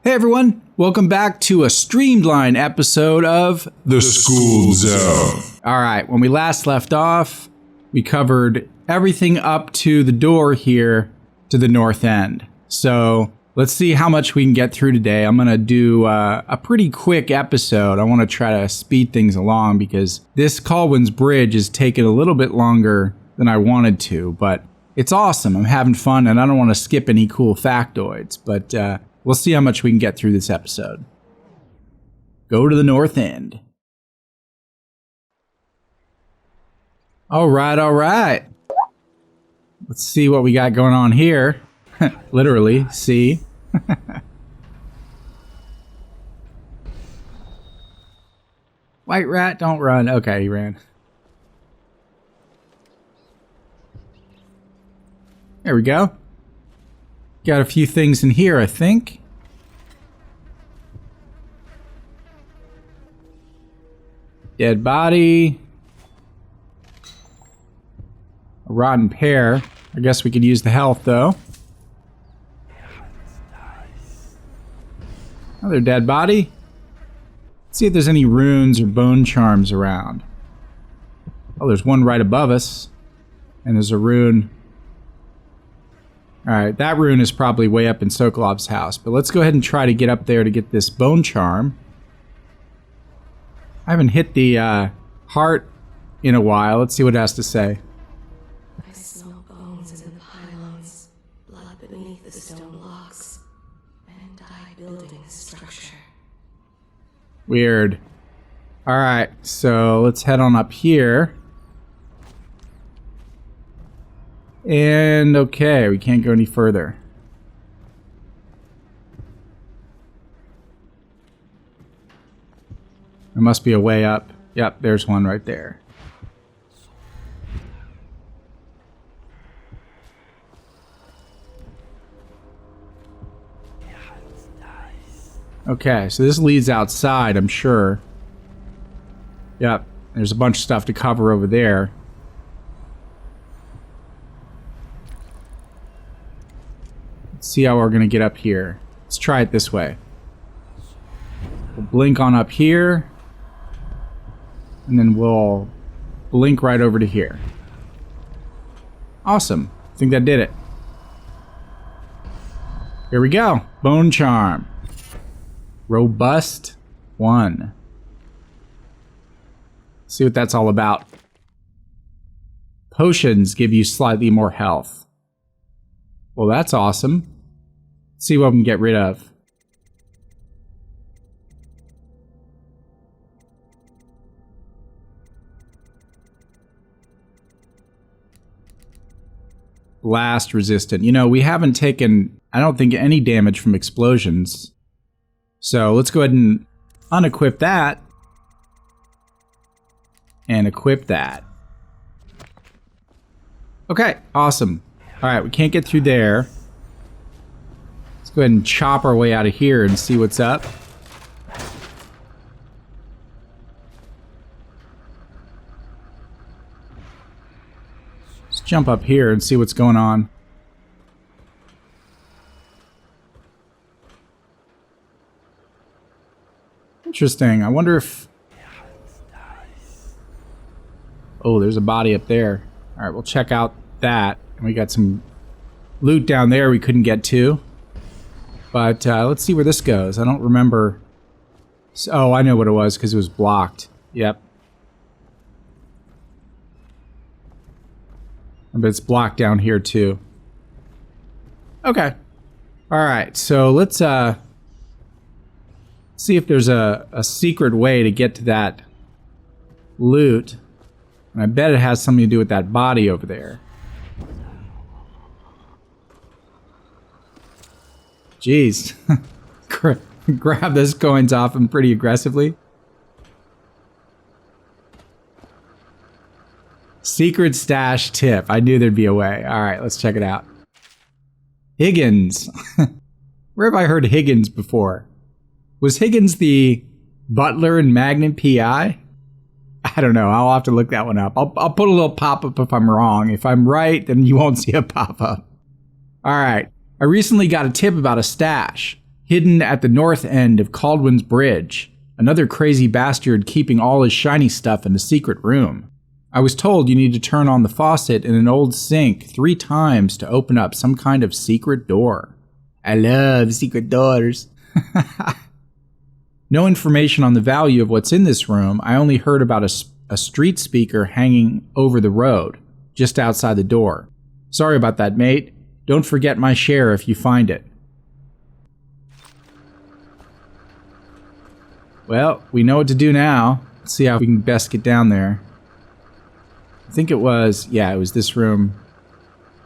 Hey everyone, welcome back to a streamlined episode of The Skooled Zone. Alright, when we last left off, we covered everything up to the door here to the north end. So let's see how much we can get through today. I'm going to do a pretty quick episode. I want to try to speed things along because this Colwyn's Bridge is taking a little bit longer than I wanted to, but it's awesome. I'm having fun and I don't want to skip any cool factoids, but we'll see how much we can get through this episode. Go to the north end. All right. Let's see what we got going on here. Literally, see. White rat, don't run. Okay, he ran. There we go. Got a few things in here, I think. Dead body. A rotten pear. I guess we could use the health, though. Another dead body. Let's see if there's any runes or bone charms around. Oh, there's one right above us. And there's a rune. Alright, that rune is probably way up in Sokolov's house, but let's go ahead and try to get up there to get this bone charm. I haven't hit the heart in a while. Let's see what it has to say. I smell bones in the pylons, blood beneath the stone blocks, and I building a structure. Weird. Alright, so let's head on up here. And okay, we can't go any further. There must be a way up. Yep, there's one right there. Okay, so this leads outside, I'm sure. Yep, there's a bunch of stuff to cover over there. See how we're gonna get up here. Let's try it this way. We'll blink on up here, and then we'll blink right over to here. Awesome. I think that did it. Here we go. Bone charm. Robust 1. See what that's all about. Potions give you slightly more health. Well, that's awesome. See what we can get rid of. Blast resistant. You know, we haven't taken, I don't think, any damage from explosions. So let's go ahead and unequip that. And equip that. Okay, awesome. Alright, we can't get through there. Go ahead and chop our way out of here and see what's up. Let's jump up here and see what's going on. Interesting. I wonder if... Oh, there's a body up there. Alright, we'll check out that. We got some loot down there we couldn't get to. But let's see where this goes. I don't remember. Oh, I know what it was because it was blocked. Yep. But it's blocked down here too. Okay. Alright, so let's see if there's a secret way to get to that loot. And I bet it has something to do with that body over there. Jeez. Grab those coins off him pretty aggressively. Secret stash tip. I knew there'd be a way. Alright, let's check it out. Higgins. Where have I heard Higgins before? Was Higgins the butler in Magnum P.I.? I don't know. I'll have to look that one up. I'll put a little pop-up if I'm wrong. If I'm right, then you won't see a pop-up. Alright. I recently got a tip about a stash. hidden at the north end of Caldwin's Bridge. Another crazy bastard keeping all his shiny stuff in a secret room. I was told you need to turn on the faucet in an old sink 3 times to open up some kind of secret door. I love secret doors. No information on the value of what's in this room. I only heard about a street speaker hanging over the road, just outside the door. Sorry about that, mate. Don't forget my share if you find it. Well, we know what to do now. Let's see how we can best get down there. I think it was this room.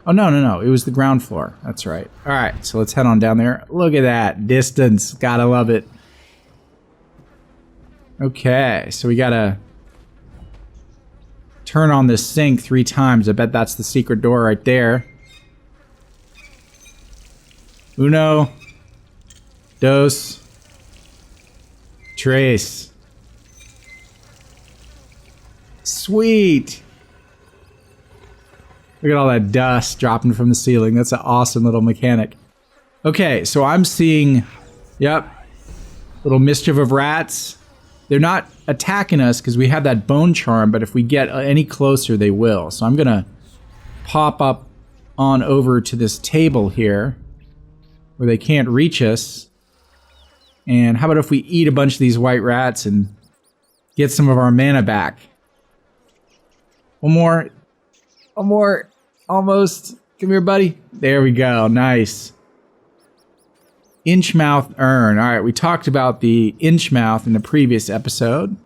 Oh, no. It was the ground floor. That's right. All right, so let's head on down there. Look at that distance. Gotta love it. Okay, so we gotta turn on this sink 3 times. I bet that's the secret door right there. Uno. Dos. Tres. Sweet. Look at all that dust dropping from the ceiling. That's an awesome little mechanic. Okay, so I'm seeing, little mischief of rats. They're not attacking us because we have that bone charm, but if we get any closer, they will. So I'm going to pop up on over to this table here where they can't reach us. And how about if we eat a bunch of these white rats and get some of our mana back? One more. Almost. Come here, buddy. There we go. Nice. Inchmouth urn. All right, we talked about the inchmouth in the previous episode.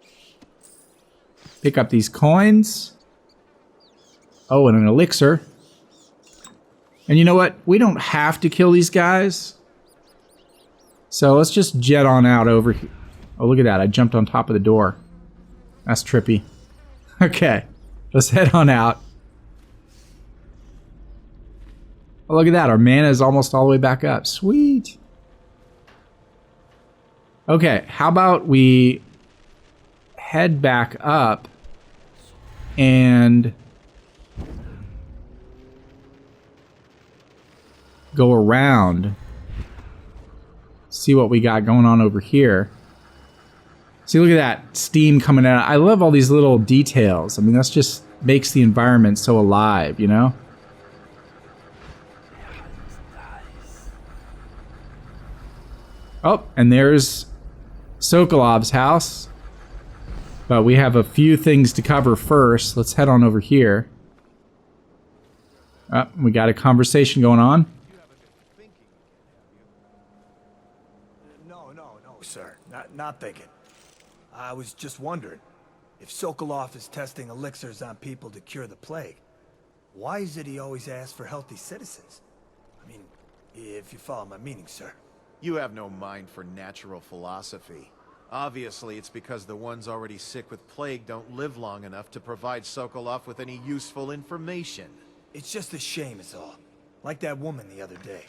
Pick up these coins. Oh, and an elixir. And you know what? We don't have to kill these guys. So let's just jet on out over here. Oh, look at that. I jumped on top of the door. That's trippy. Okay, let's head on out. Oh, look at that. Our mana is almost all the way back up. Sweet. Okay, how about we head back up and go around. See what we got going on over here. See, look at that steam coming out. I love all these little details. I mean, that's just makes the environment so alive, you know? Oh, and there's Sokolov's house. But we have a few things to cover first. Let's head on over here. Oh, we got a conversation going on. No, sir. Not thinking. I was just wondering, if Sokolov is testing elixirs on people to cure the plague, why is it he always asks for healthy citizens? I mean, if you follow my meaning, sir. You have no mind for natural philosophy. Obviously, it's because the ones already sick with plague don't live long enough to provide Sokolov with any useful information. It's just a shame is all. Like that woman the other day.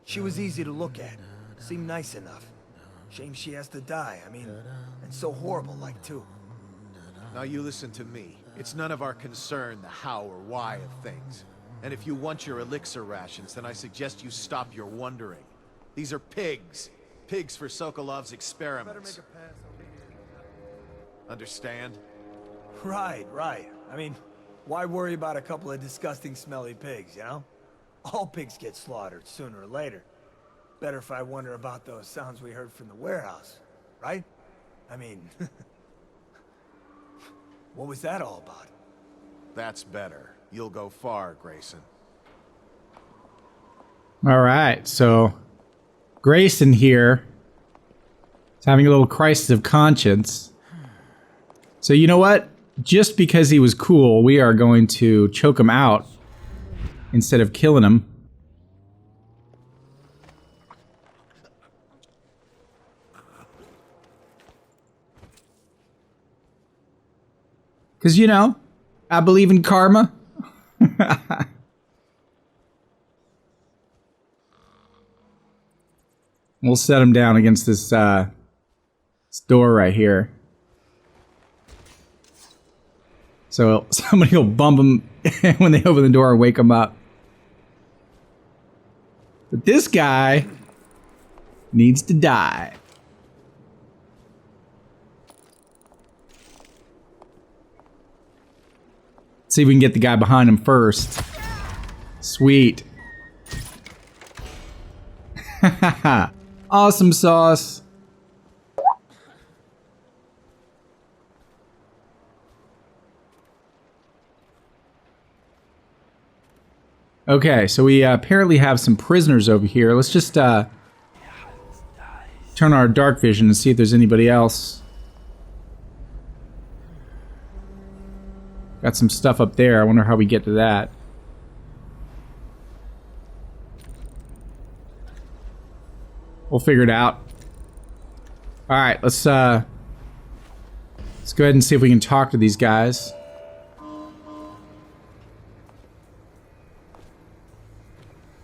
She was easy to look at. Seemed nice enough. Shame she has to die, I mean, and so horrible like too. Now you listen to me. It's none of our concern the how or why of things. And if you want your elixir rations, then I suggest you stop your wondering. These are pigs. Pigs for Sokolov's experiments. Understand? Right. I mean, why worry about a couple of disgusting smelly pigs, you know? All pigs get slaughtered sooner or later. Better if I wonder about those sounds we heard from the warehouse, right? I mean, what was that all about? That's better. You'll go far, Grayson. All right, so Grayson here is having a little crisis of conscience. So you know what? Just because he was cool, we are going to choke him out instead of killing him. Because, you know, I believe in karma. We'll set him down against this door right here. So somebody will bump him when they open the door and wake him up. But this guy needs to die. Let's see if we can get the guy behind him first. Sweet. Awesome sauce. Okay, so we apparently have some prisoners over here. Let's just turn our dark vision and see if there's anybody else. Got some stuff up there. I wonder how we get to that. We'll figure it out. All right, let's go ahead and see if we can talk to these guys.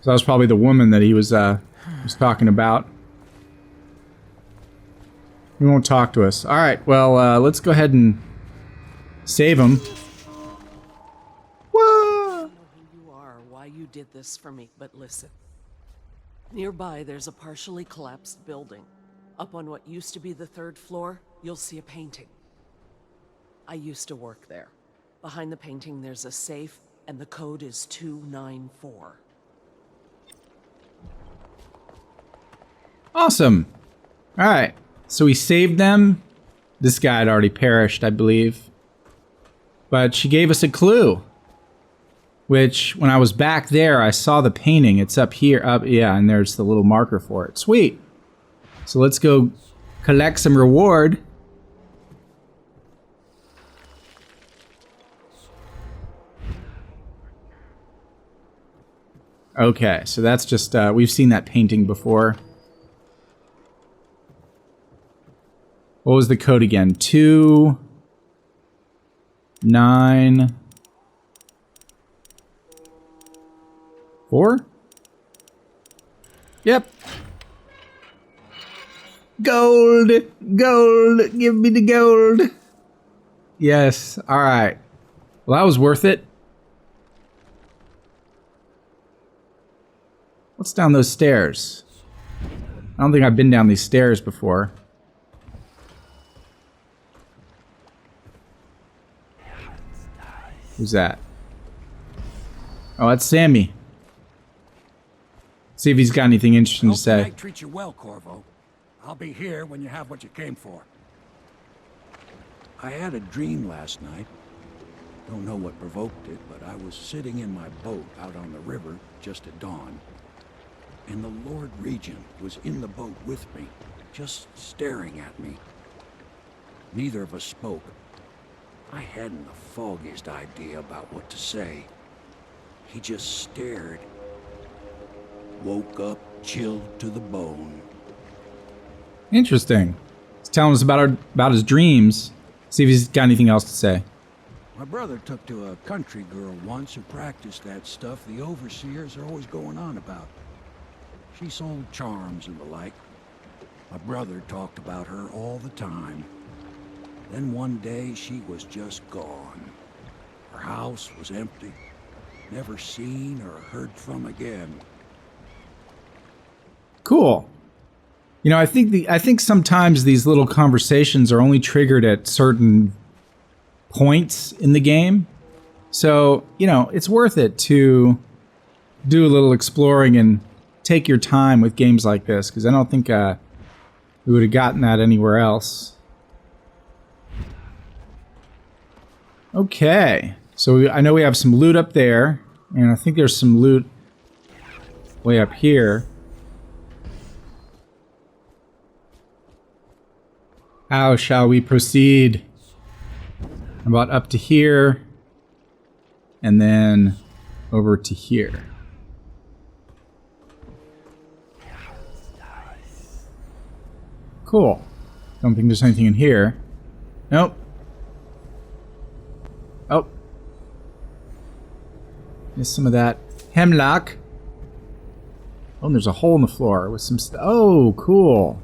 So that was probably the woman that he was talking about. He won't talk to us. All right, well, let's go ahead and save him. Whoa! I know who you are, why you did this for me, but listen. Nearby, there's a partially collapsed building. Up on what used to be the 3rd floor, you'll see a painting. I used to work there. Behind the painting, there's a safe, and the code is 294. Awesome. All right. So we saved them. This guy had already perished, I believe. But she gave us a clue. Which, when I was back there, I saw the painting. It's up here. Yeah, and there's the little marker for it. Sweet. So let's go collect some reward. Okay, so that's just, we've seen that painting before. What was the code again? 2 9 4? Yep. Gold! Gold! Give me the gold! Yes, alright. Well, that was worth it. What's down those stairs? I don't think I've been down these stairs before. Who's that? Oh, that's Sammy. See if he's got anything interesting to say. I treat you well, Corvo. I'll be here when you have what you came for. I had a dream last night. Don't know what provoked it, but I was sitting in my boat out on the river just at dawn. And the Lord Regent was in the boat with me, just staring at me. Neither of us spoke. I hadn't the foggiest idea about what to say. He just stared. Woke up, chilled to the bone. Interesting. He's telling us about his dreams. See if he's got anything else to say. My brother took to a country girl once who practiced that stuff the overseers are always going on about. She sold charms and the like. My brother talked about her all the time. Then one day she was just gone. Her house was empty. Never seen or heard from again. Cool. You know, I think sometimes these little conversations are only triggered at certain points in the game. So, you know, it's worth it to do a little exploring and take your time with games like this, because I don't think we would have gotten that anywhere else. Okay, so I know we have some loot up there, and I think there's some loot way up here. How shall we proceed? About up to here, and then over to here. Cool. Don't think there's anything in here. Nope. Oh. There's some of that hemlock. Oh, and there's a hole in the floor with some stuff. Oh, cool.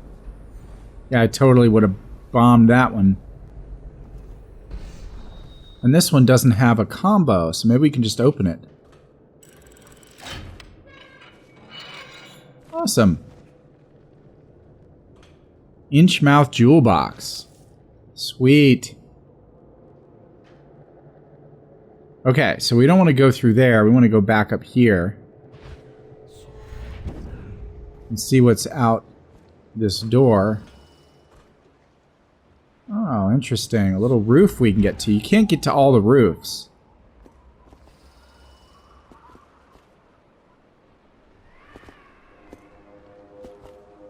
Yeah, I totally would have bombed that one. And this one doesn't have a combo, so maybe we can just open it. Awesome. Inchmouth jewel box. Sweet. Okay, so we don't want to go through there. We want to go back up here. And see what's out this door. Oh, interesting. A little roof we can get to. You can't get to all the roofs.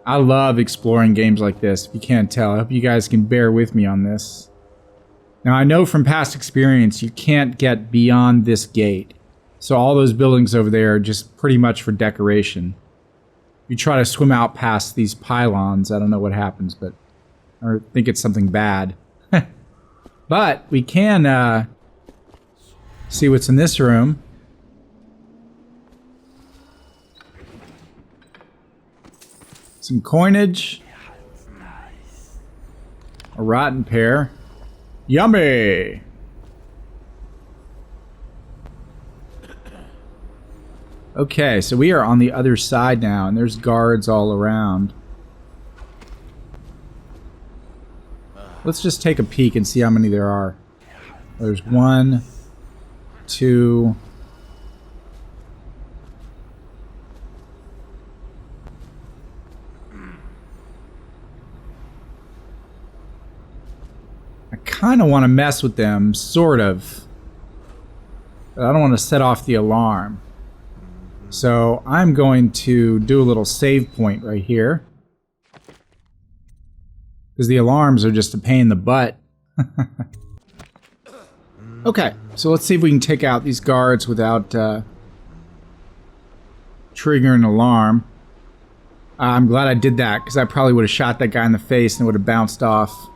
I love exploring games like this, if you can't tell. I hope you guys can bear with me on this. Now, I know from past experience, you can't get beyond this gate. So all those buildings over there are just pretty much for decoration. If you try to swim out past these pylons, I don't know what happens, but I think it's something bad. But we can see what's in this room. Some coinage. A rotten pear. Yummy! Okay, so we are on the other side now, and there's guards all around. Let's just take a peek and see how many there are. There's 1, 2... I kind of want to mess with them, sort of. But I don't want to set off the alarm. So I'm going to do a little save point right here. Because the alarms are just a pain in the butt. Okay, so let's see if we can take out these guards without triggering an alarm. I'm glad I did that, because I probably would have shot that guy in the face and it would have bounced off.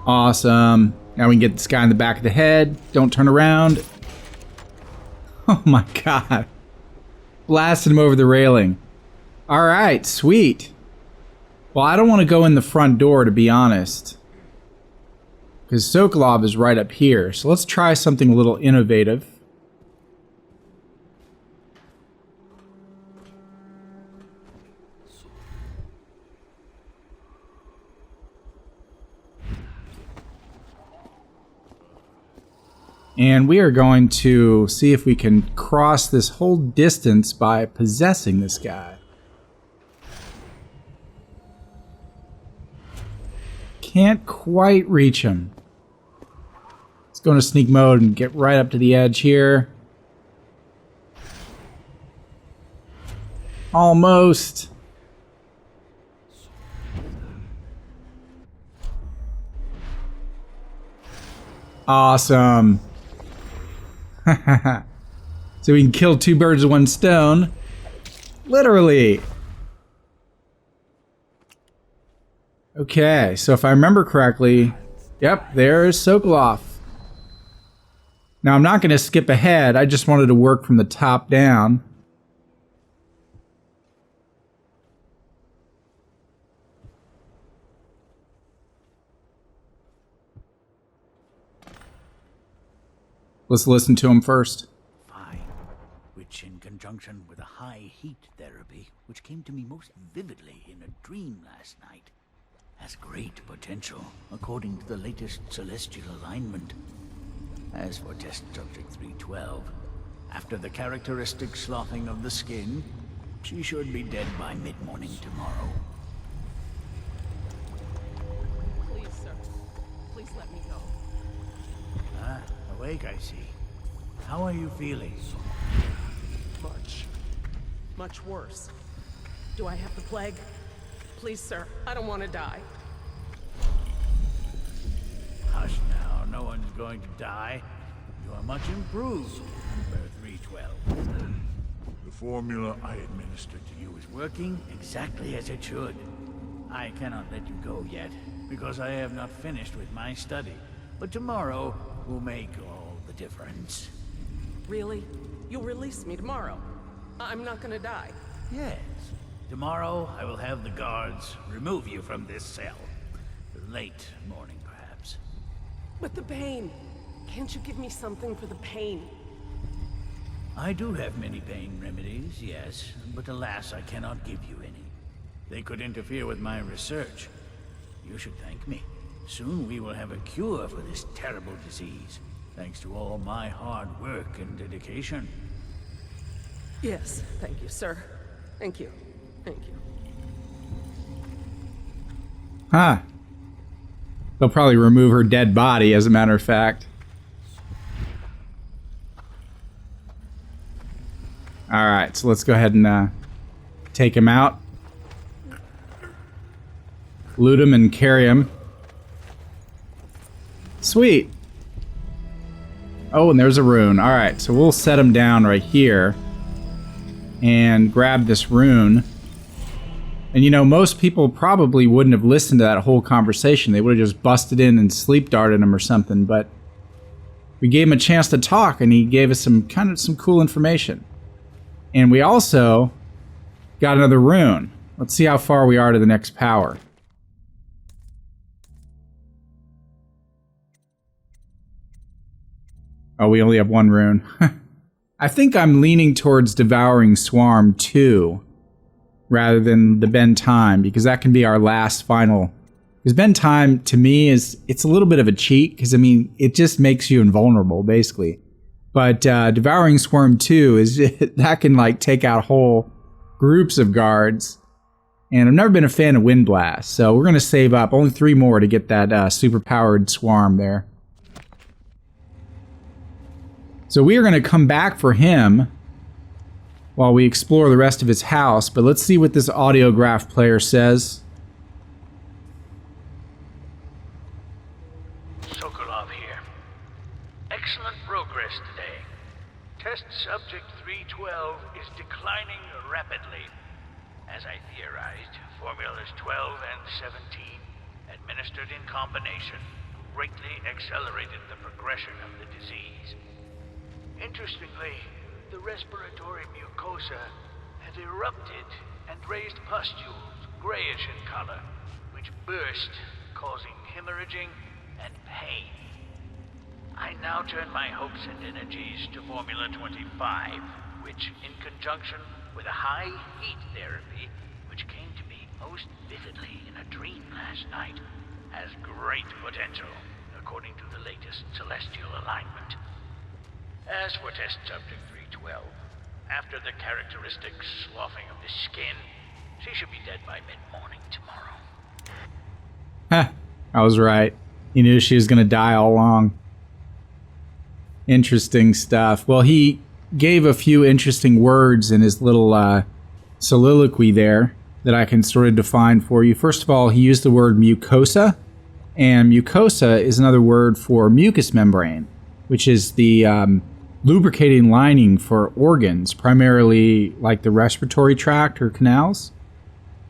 Awesome. Now we can get this guy in the back of the head. Don't turn around. Oh my god. Blasted him over the railing. Alright, sweet. Well, I don't want to go in the front door, to be honest. Because Sokolov is right up here. So let's try something a little innovative. And we are going to see if we can cross this whole distance by possessing this guy. Can't quite reach him. Let's go into sneak mode and get right up to the edge here. Almost. Awesome. So we can kill 2 birds with 1 stone. Literally. Okay, so if I remember correctly, yep, there's Sokolov. Now I'm not going to skip ahead, I just wanted to work from the top down. Let's listen to him first. Fine, which in conjunction with a high heat therapy, which came to me most vividly in a dream last night, has great potential, according to the latest celestial alignment. As for test subject 312, after the characteristic sloughing of the skin, she should be dead by mid-morning tomorrow. Please, sir. Please let me go. Ah, awake, I see. How are you feeling? Much worse. Do I have the plague? Please, sir. I don't want to die. Hush now, no one's going to die. You are much improved, number 312. The formula I administered to you is working exactly as it should. I cannot let you go yet, because I have not finished with my study. But tomorrow will make all the difference. Really? You'll release me tomorrow? I'm not gonna die. Yes. Tomorrow I will have the guards remove you from this cell. Late morning, perhaps. But the pain. Can't you give me something for the pain? I do have many pain remedies, yes, but alas, I cannot give you any. They could interfere with my research. You should thank me. Soon we will have a cure for this terrible disease, thanks to all my hard work and dedication. Yes, thank you, sir. Thank you. Thank you. Huh. They'll probably remove her dead body, as a matter of fact. Alright, so let's go ahead and take him out. Loot him and carry him. Sweet. Oh, and there's a rune. Alright, so we'll set him down right here. And grab this rune. And you know, most people probably wouldn't have listened to that whole conversation. They would have just busted in and sleep darted him or something. But we gave him a chance to talk, and he gave us some cool information. And we also got another rune. Let's see how far we are to the next power. Oh, we only have one rune. I think I'm leaning towards Devouring Swarm 2 rather than the Bend Time, because that can be our last final. Because Bend Time, to me, it's a little bit of a cheat, because, I mean, it just makes you invulnerable, basically. But Devouring Swarm 2, that can, like, take out whole groups of guards. And I've never been a fan of Wind Blast, so we're going to save up only 3 more to get that super-powered swarm there. So we are going to come back for him while we explore the rest of his house, but let's see what this audiograph player says. Sokolov here. Excellent progress today. Test subject 312 is declining rapidly. As I theorized, formulas 12 and 17, administered in combination, greatly accelerated the progression of the disease. Interestingly, the respiratory mucosa had erupted and raised pustules, grayish in color, which burst, causing hemorrhaging and pain. I now turn my hopes and energies to Formula 25, which, in conjunction with a high heat therapy, which came to me most vividly in a dream last night, has great potential, according to the latest celestial alignment. As for test subject 312, after the characteristic sloughing of the skin, she should be dead by mid-morning tomorrow. I was right. He knew she was going to die all along. Interesting stuff. Well, he gave a few interesting words in his little soliloquy there that I can sort of define for you. First of all, he used the word mucosa, and mucosa is another word for mucous membrane, which is the lubricating lining for organs, primarily like the respiratory tract or canals.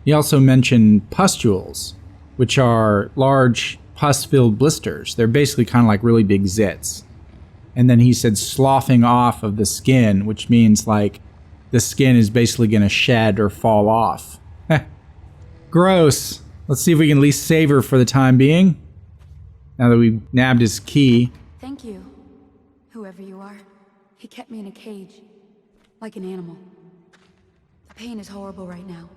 He also mentioned pustules, which are large pus-filled blisters. They're basically kind of like really big zits. And then he said sloughing off of the skin, which means like the skin is basically going to shed or fall off. Gross. Let's see if we can at least save her for the time being. Now that we've nabbed his key. Thank you, whoever you are. He kept me in a cage, like an animal. The pain is horrible right now.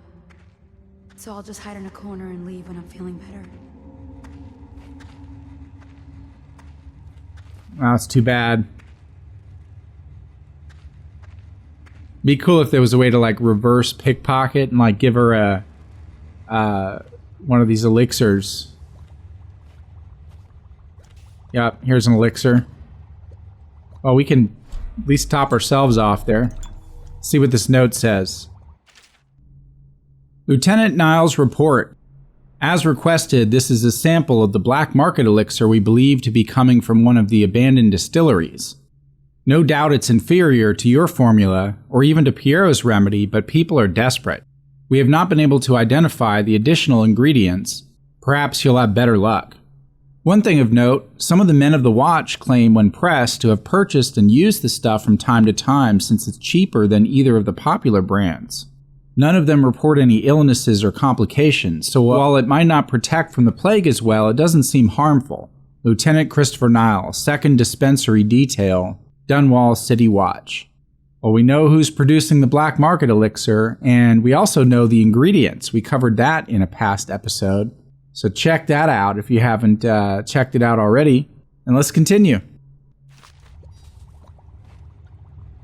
So I'll just hide in a corner and leave when I'm feeling better. Wow, that's too bad. Be cool if there was a way to like reverse pickpocket and like give her a one of these elixirs. Yep, here's an elixir. Well, we can at least top ourselves off there. See what this note says. Lieutenant Niles report. As requested, this is a sample of the black market elixir we believe to be coming from one of the abandoned distilleries. No doubt it's inferior to your formula, or even to Piero's remedy, but people are desperate. We have not been able to identify the additional ingredients. Perhaps you'll have better luck. One thing of note, some of the men of the watch claim when pressed to have purchased and used the stuff from time to time since it's cheaper than either of the popular brands. None of them report any illnesses or complications, so while it might not protect from the plague as well, it doesn't seem harmful. Lieutenant Christopher Niles, 2nd Dispensary Detail, Dunwall City Watch. Well, we know who's producing the black market elixir, and we also know the ingredients. We covered that in a past episode. So check that out if you haven't checked it out already. And let's continue.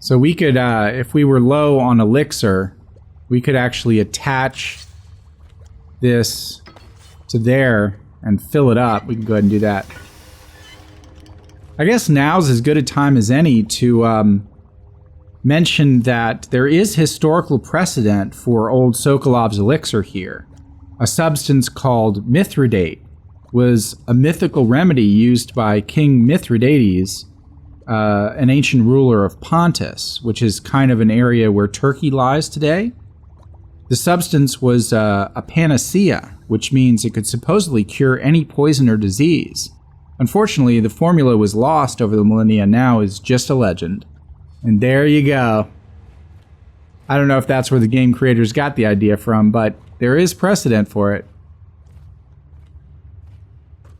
So we could, if we were low on elixir, we could actually attach this to there and fill it up. We can go ahead and do that. I guess now's as good a time as any to mention that there is historical precedent for old Sokolov's elixir here. A substance called mithridate was a mythical remedy used by King Mithridates, an ancient ruler of Pontus, which is kind of an area where Turkey lies today. The substance was a panacea, which means it could supposedly cure any poison or disease. Unfortunately, the formula was lost over the millennia, now is just a legend. And there you go. I don't know if that's where the game creators got the idea from, but there is precedent for it.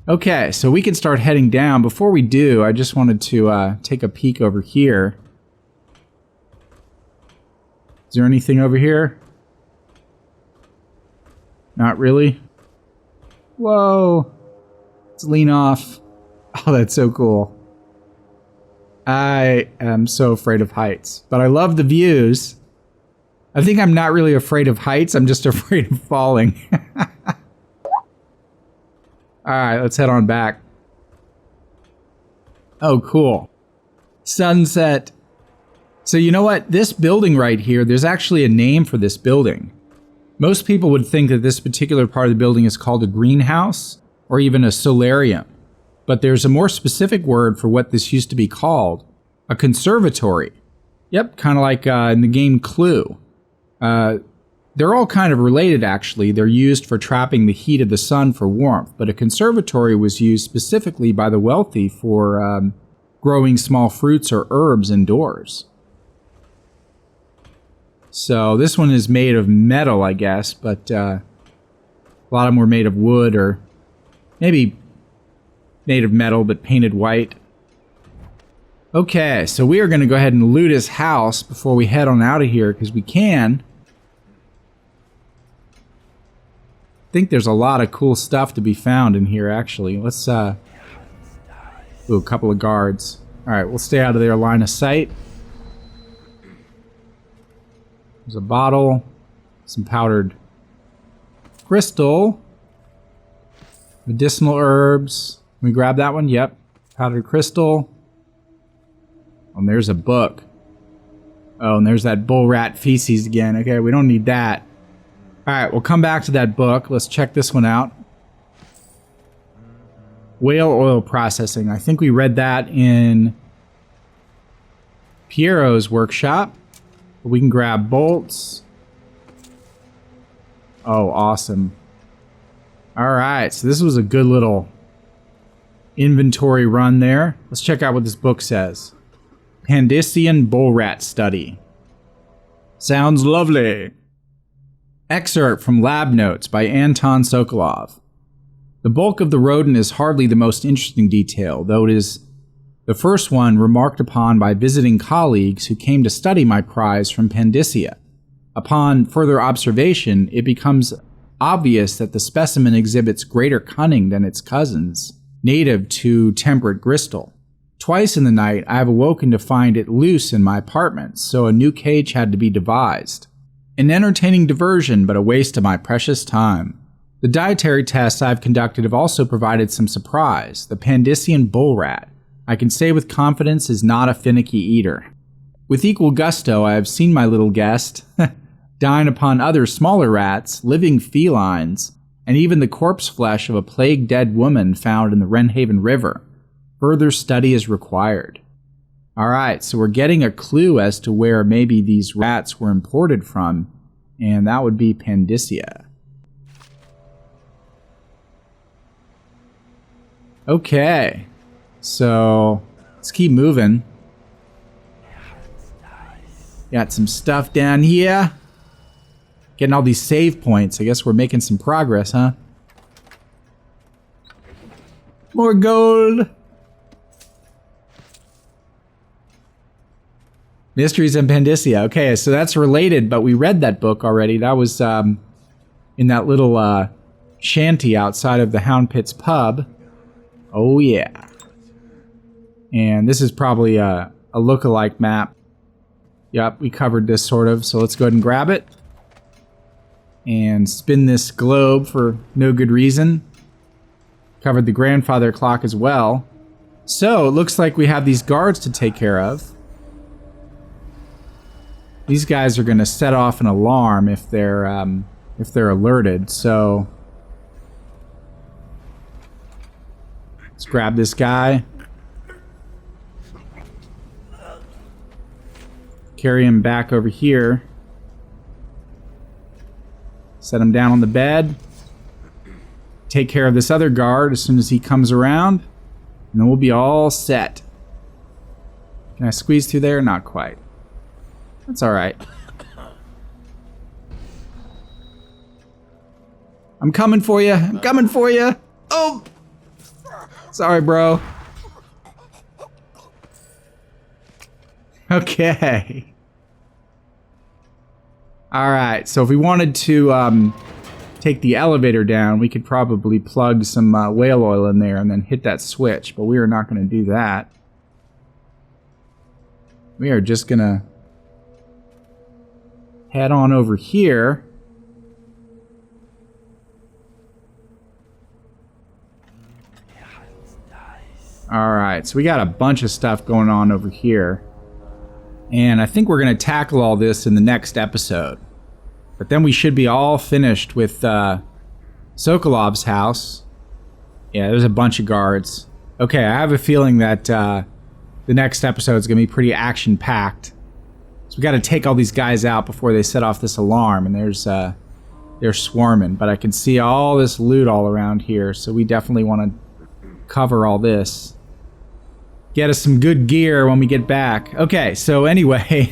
Okay, so we can start heading down. Before we do, I just wanted to take a peek over here. Is there anything over here? Not really. Whoa. Let's lean off. Oh, that's so cool. I am so afraid of heights, but I love the views. I think I'm not really afraid of heights. I'm just afraid of falling. All right, let's head on back. Oh, cool. Sunset. So you know what? This building right here, there's actually a name for this building. Most people would think that this particular part of the building is called a greenhouse or even a solarium. But there's a more specific word for what this used to be called, a conservatory. Yep, kind of like in the game Clue. They're all kind of related, actually. They're used for trapping the heat of the sun for warmth, but a conservatory was used specifically by the wealthy for growing small fruits or herbs indoors. So this one is made of metal, I guess, but a lot of them were made of wood or maybe made of metal but painted white. Okay, so we are going to go ahead and loot his house before we head on out of here, because we can. I think there's a lot of cool stuff to be found in here, actually. Let's, ooh, a couple of guards. Alright, we'll stay out of their line of sight. There's a bottle, some powdered crystal, medicinal herbs. Can we grab that one? Yep. Powdered crystal. And there's a book. Oh, and there's that bull rat feces again. Okay, we don't need that. Alright, we'll come back to that book. Let's check this one out. Whale oil processing. I think we read that in Piero's workshop. We can grab bolts. Oh, awesome. Alright, so this was a good little inventory run there. Let's check out what this book says. Pandyssian bull rat study. Sounds lovely. Excerpt from Lab Notes by Anton Sokolov. The bulk of the rodent is hardly the most interesting detail, though it is the first one remarked upon by visiting colleagues who came to study my prize from Pandyssia. Upon further observation, it becomes obvious that the specimen exhibits greater cunning than its cousins, native to temperate Bristol. Twice in the night, I have awoken to find it loose in my apartment, so a new cage had to be devised. An entertaining diversion, but a waste of my precious time. The dietary tests I've conducted have also provided some surprise. The Pandyssian bull rat, I can say with confidence, is not a finicky eater. With equal gusto, I have seen my little guest dine upon other smaller rats, living felines, and even the corpse flesh of a plague-dead woman found in the Wrenhaven River. Further study is required. Alright, so we're getting a clue as to where maybe these rats were imported from, and that would be Pandyssia. Okay, so let's keep moving. Got some stuff down here. Getting all these save points. I guess we're making some progress, huh? More gold. Mysteries in Pandyssian. Okay, so that's related, but we read that book already. That was in that little shanty outside of the Hound Pit's pub. Oh, yeah. And this is probably a look-alike map. Yep, we covered this sort of, so let's go ahead and grab it. And spin this globe for no good reason. Covered the grandfather clock as well. So, it looks like we have these guards to take care of. These guys are going to set off an alarm if they're alerted, so... Let's grab this guy. Carry him back over here. Set him down on the bed. Take care of this other guard as soon as he comes around. And then we'll be all set. Can I squeeze through there? Not quite. That's alright. I'm coming for you. I'm coming for you. Oh! Sorry, bro. Okay. Alright, so if we wanted to take the elevator down, we could probably plug some whale oil in there and then hit that switch, but we are not going to do that. We are just going to head on over here. Alright, so we got a bunch of stuff going on over here. And I think we're going to tackle all this in the next episode. But then we should be all finished with Sokolov's house. Yeah, there's a bunch of guards. Okay, I have a feeling that the next episode is going to be pretty action-packed. So we got to take all these guys out before they set off this alarm. And they're swarming. But I can see all this loot all around here. So we definitely want to cover all this. Get us some good gear when we get back. Okay, so anyway,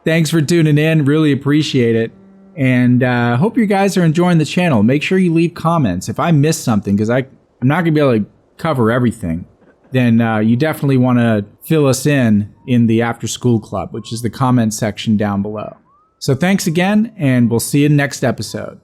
thanks for tuning in. Really appreciate it. And hope you guys are enjoying the channel. Make sure you leave comments. If I miss something, because I'm not going to be able to cover everything, then you definitely want to fill us in the After School Club, which is the comment section down below. So thanks again, and we'll see you in the next episode.